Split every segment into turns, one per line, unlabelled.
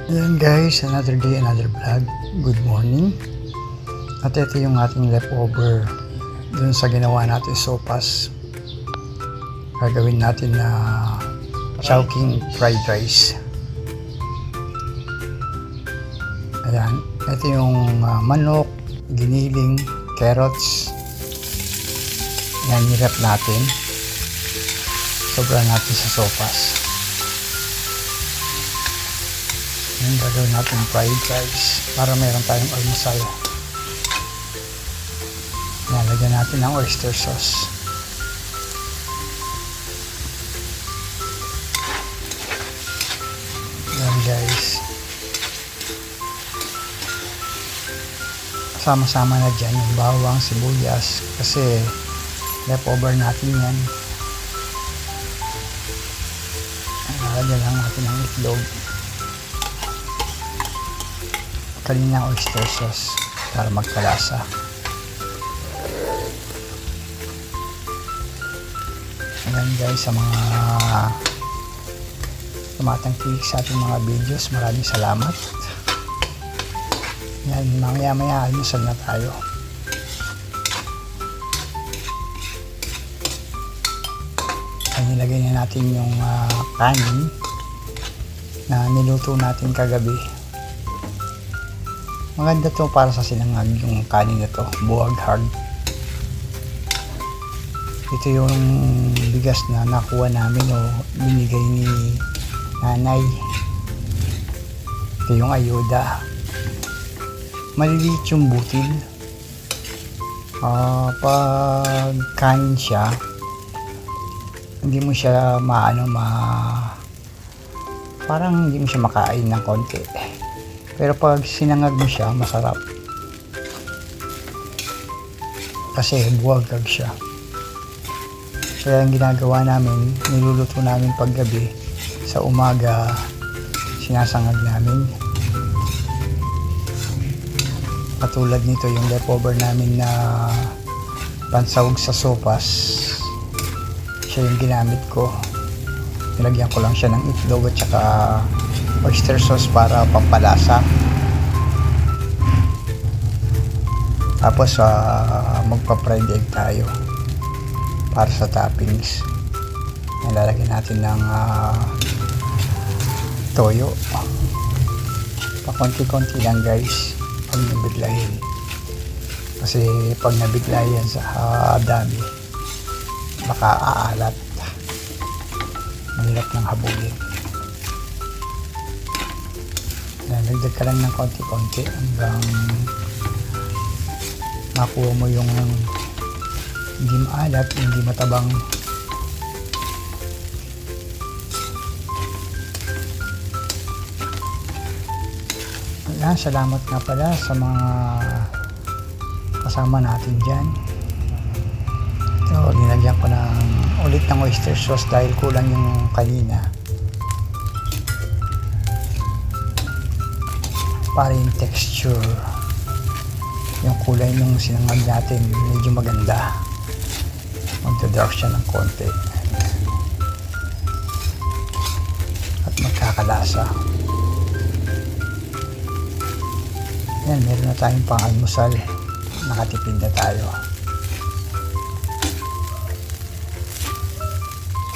Ayan guys, another day, another vlog. Good morning. At ito yung ating leftover dun sa ginawa natin sopas. Gagawin natin na Chowking fried rice. Ayan, ito yung manok, giniling, carrots. Ayan, nirap natin. Sobra natin sa sopas. Ayan, gagawin natin fried rice para meron tayong almusal. Nalagyan natin ng oyster sauce. Ayan guys, sama-sama na dyan yung bawang, sibuyas kasi leftover natin yan. Nalagyan lang natin ng itlog, kanina oyster sauce para magkalasa. Ayan guys, sa mga tumatangkilik sa ating mga videos, maraming salamat. Yan, mamaya almusal na tayo. Ayan, nilagay na natin yung kanin na niluto natin kagabi. Maganda to para sa sinangag yung kanin na to, buwag hard. Ito yung bigas na nakuha namin o binigay ni nanay. Ito yung ayuda. Maliliit yung butil. Pag kanin siya, hindi mo siya parang hindi mo siya makain ng konti. Pero pag sinangag mo siya, masarap. Kasi buwagag siya. Kaya ang ginagawa namin, niluluto namin paggabi, sa umaga sinasangag namin. Katulad nito yung leftover namin na pansawag sa sopas, siya yung ginamit ko. Nilagyan ko lang siya ng itlog at saka oyster sauce para pampalasa. Tapos magpa-fried egg tayo para sa toppings. Nilalagyan natin ng toyo. Pakonti-konti lang guys, pag nabiglayin. Kasi pag nabiglayin sa dami, baka aalat. Mahirap ng habulin. Nagdag ka lang ng konti-konti hanggang makuha mo yung hindi maalat, hindi matabang. Salamat nga pala sa mga kasama natin dyan. Ito, nilagyan ko ulit ng oyster sauce dahil kulang yung kanina. Para yung texture, yung kulay ng sinangag natin medyo maganda. Magda-dark siya ng konti at magkakalasa. Yan, meron na tayong pang-almusal. Nakatipid na tayo.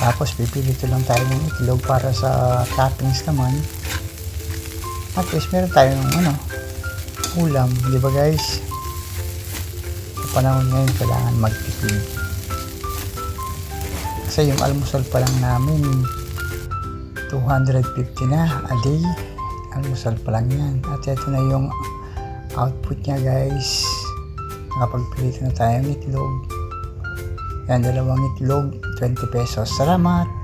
Tapos pipilito lang tayo ng itlog para sa toppings naman. At least meron tayong ulam, di ba guys? Sa panahon ngayon kailangan magtipid. Kasi yung almusal pa lang namin 250 na a day. Almusal pa lang yan. At ito na yung output niya guys. Nakapagpilito na tayo ng itlog. Yan, 2 itlog, 20 pesos. Salamat!